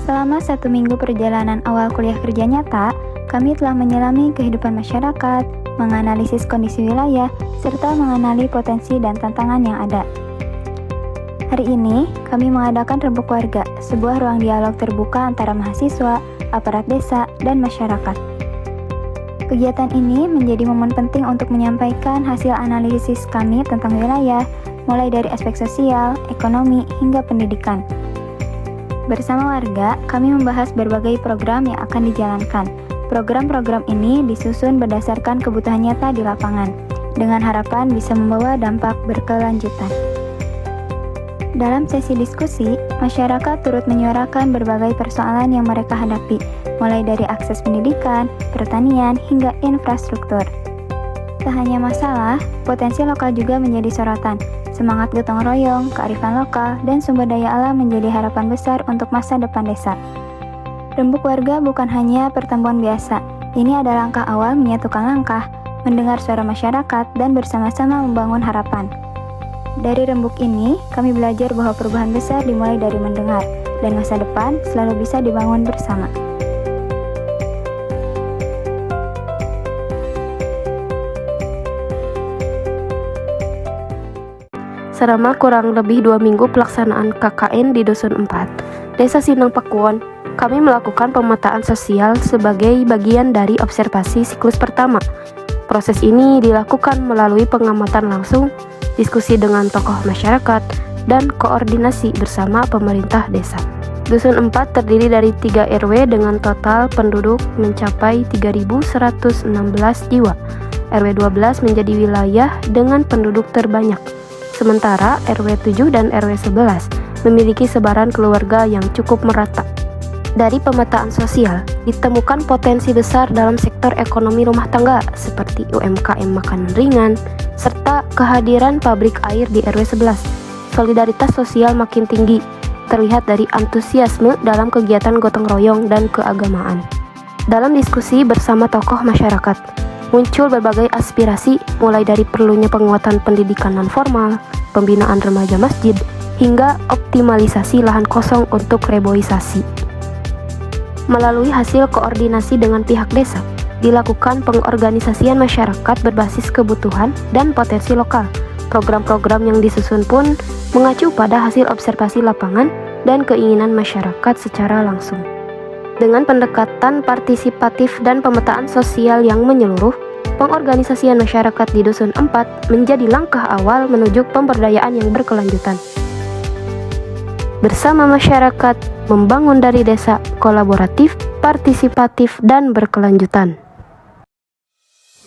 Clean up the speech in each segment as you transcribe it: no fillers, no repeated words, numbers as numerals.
Selama 1 minggu perjalanan awal kuliah kerja nyata, kami telah menyelami kehidupan masyarakat, menganalisis kondisi wilayah, serta mengenali potensi dan tantangan yang ada. Hari ini, kami mengadakan Rembuk Warga, sebuah ruang dialog terbuka antara mahasiswa, aparat desa, dan masyarakat. Kegiatan ini menjadi momen penting untuk menyampaikan hasil analisis kami tentang wilayah, mulai dari aspek sosial, ekonomi, hingga pendidikan. Bersama warga, kami membahas berbagai program yang akan dijalankan. Program-program ini disusun berdasarkan kebutuhan nyata di lapangan, dengan harapan bisa membawa dampak berkelanjutan. Dalam sesi diskusi, masyarakat turut menyuarakan berbagai persoalan yang mereka hadapi, mulai dari akses pendidikan, pertanian, hingga infrastruktur. Tak hanya masalah, potensi lokal juga menjadi sorotan. Semangat gotong royong, kearifan lokal, dan sumber daya alam menjadi harapan besar untuk masa depan desa. Rembuk Warga bukan hanya pertemuan biasa. Ini adalah langkah awal menyatukan langkah, mendengar suara masyarakat, dan bersama-sama membangun harapan. Dari rembuk ini, kami belajar bahwa perubahan besar dimulai dari mendengar, dan masa depan selalu bisa dibangun bersama. Selama kurang lebih 2 minggu pelaksanaan KKN di Dusun 4, Desa Sindang Pakuwon, kami melakukan pemetaan sosial sebagai bagian dari observasi siklus pertama. Proses ini dilakukan melalui pengamatan langsung, diskusi dengan tokoh masyarakat, dan koordinasi bersama pemerintah desa. Dusun 4 terdiri dari 3 RW dengan total penduduk mencapai 3.116 jiwa. RW 12 menjadi wilayah dengan penduduk terbanyak. Sementara RW 7 dan RW 11 memiliki sebaran keluarga yang cukup merata. Dari pemetaan sosial, ditemukan potensi besar dalam sektor ekonomi rumah tangga seperti UMKM makanan ringan, serta kehadiran pabrik air di RW 11. Solidaritas sosial makin tinggi, terlihat dari antusiasme dalam kegiatan gotong royong dan keagamaan. Dalam diskusi bersama tokoh masyarakat, muncul berbagai aspirasi mulai dari perlunya penguatan pendidikan non-formal, pembinaan remaja masjid, hingga optimalisasi lahan kosong untuk reboisasi. Melalui hasil koordinasi dengan pihak desa, dilakukan pengorganisasian masyarakat berbasis kebutuhan dan potensi lokal. Program-program yang disusun pun mengacu pada hasil observasi lapangan dan keinginan masyarakat secara langsung. Dengan pendekatan partisipatif dan pemetaan sosial yang menyeluruh, pengorganisasian masyarakat di Dusun 4 menjadi langkah awal menuju pemberdayaan yang berkelanjutan. Bersama masyarakat, membangun dari desa kolaboratif, partisipatif, dan berkelanjutan.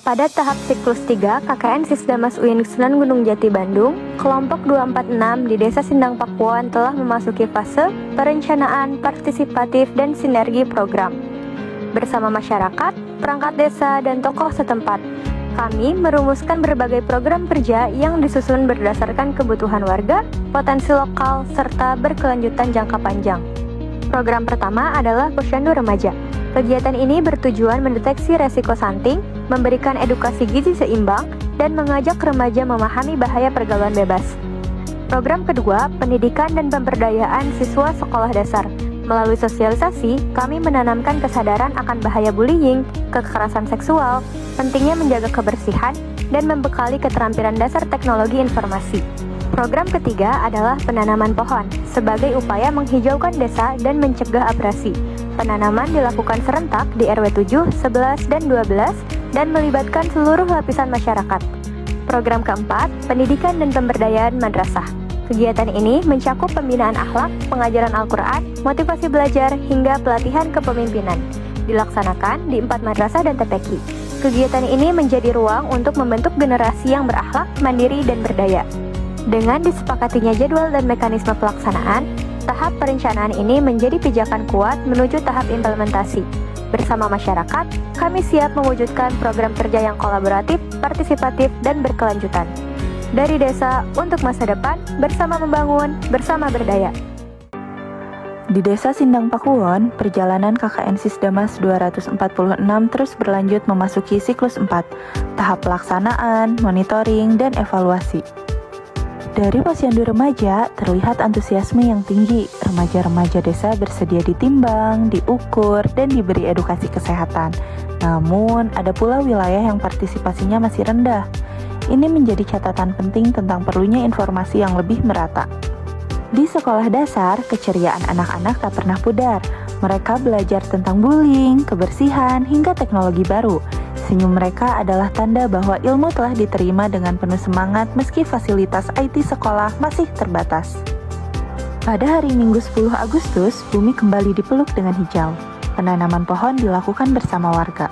Pada tahap siklus 3 KKN Sisdamas UIN Sunan Gunung Jati Bandung, kelompok 246 di Desa Sindang Pakuwon telah memasuki fase perencanaan, partisipatif, dan sinergi program. Bersama masyarakat, perangkat desa, dan tokoh setempat, kami merumuskan berbagai program kerja yang disusun berdasarkan kebutuhan warga, potensi lokal, serta berkelanjutan jangka panjang. Program pertama adalah Posyandu Remaja. Kegiatan ini bertujuan mendeteksi resiko stunting, memberikan edukasi gizi seimbang, dan mengajak remaja memahami bahaya pergaulan bebas. Program kedua, Pendidikan dan Pemberdayaan Siswa Sekolah Dasar. Melalui sosialisasi, kami menanamkan kesadaran akan bahaya bullying, kekerasan seksual, pentingnya menjaga kebersihan, dan membekali keterampilan dasar teknologi informasi. Program ketiga adalah penanaman pohon, sebagai upaya menghijaukan desa dan mencegah abrasi. Penanaman dilakukan serentak di RW 7, 11, dan 12, dan melibatkan seluruh lapisan masyarakat. Program keempat, Pendidikan dan Pemberdayaan Madrasah. Kegiatan ini mencakup pembinaan akhlak, pengajaran Al-Quran, motivasi belajar, hingga pelatihan kepemimpinan. Dilaksanakan di 4 madrasah dan TPQ. Kegiatan ini menjadi ruang untuk membentuk generasi yang berakhlak, mandiri, dan berdaya. Dengan disepakatinya jadwal dan mekanisme pelaksanaan, tahap perencanaan ini menjadi pijakan kuat menuju tahap implementasi. Bersama masyarakat, kami siap mewujudkan program kerja yang kolaboratif, partisipatif, dan berkelanjutan. Dari desa untuk masa depan, bersama membangun, bersama berdaya. Di Desa Sindang Pakuwon, perjalanan KKN Sisdamas 246 terus berlanjut memasuki siklus 4, tahap pelaksanaan, monitoring, dan evaluasi. Dari posyandu remaja, terlihat antusiasme yang tinggi. Remaja-remaja desa bersedia ditimbang, diukur, dan diberi edukasi kesehatan. Namun, ada pula wilayah yang partisipasinya masih rendah. Ini menjadi catatan penting tentang perlunya informasi yang lebih merata. Di sekolah dasar, keceriaan anak-anak tak pernah pudar. Mereka belajar tentang bullying, kebersihan, hingga teknologi baru. Senyum mereka adalah tanda bahwa ilmu telah diterima dengan penuh semangat meski fasilitas IT sekolah masih terbatas. Pada hari Minggu 10 Agustus, bumi kembali dipeluk dengan hijau. Penanaman pohon dilakukan bersama warga.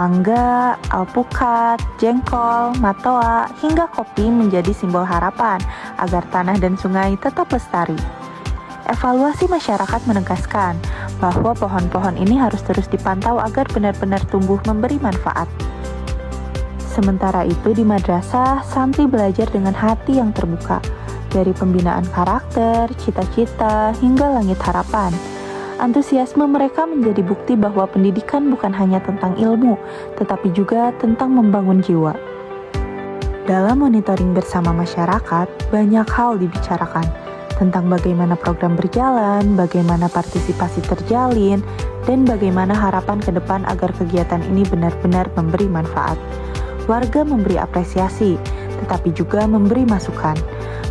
Mangga, alpukat, jengkol, matoa, hingga kopi menjadi simbol harapan agar tanah dan sungai tetap lestari. Evaluasi masyarakat menegaskan bahwa pohon-pohon ini harus terus dipantau agar benar-benar tumbuh memberi manfaat. Sementara itu di madrasah, santri belajar dengan hati yang terbuka, dari pembinaan karakter, cita-cita, hingga langit harapan. Antusiasme mereka menjadi bukti bahwa pendidikan bukan hanya tentang ilmu, tetapi juga tentang membangun jiwa. Dalam monitoring bersama masyarakat, banyak hal dibicarakan tentang bagaimana program berjalan, bagaimana partisipasi terjalin, dan bagaimana harapan ke depan agar kegiatan ini benar-benar memberi manfaat. Warga memberi apresiasi, tetapi juga memberi masukan.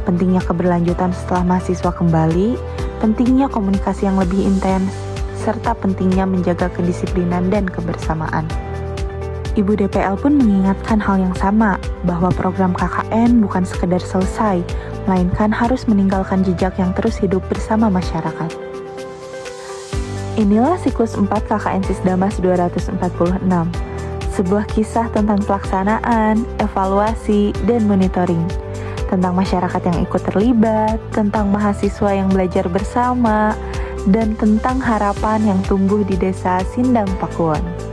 Pentingnya keberlanjutan setelah mahasiswa kembali, pentingnya komunikasi yang lebih intens, serta pentingnya menjaga kedisiplinan dan kebersamaan. Ibu DPL pun mengingatkan hal yang sama, bahwa program KKN bukan sekedar selesai, melainkan harus meninggalkan jejak yang terus hidup bersama masyarakat. Inilah siklus 4 KKN Sisdamas 246, sebuah kisah tentang pelaksanaan, evaluasi, dan monitoring, tentang masyarakat yang ikut terlibat, tentang mahasiswa yang belajar bersama, dan tentang harapan yang tumbuh di desa Sindang Pakuwon.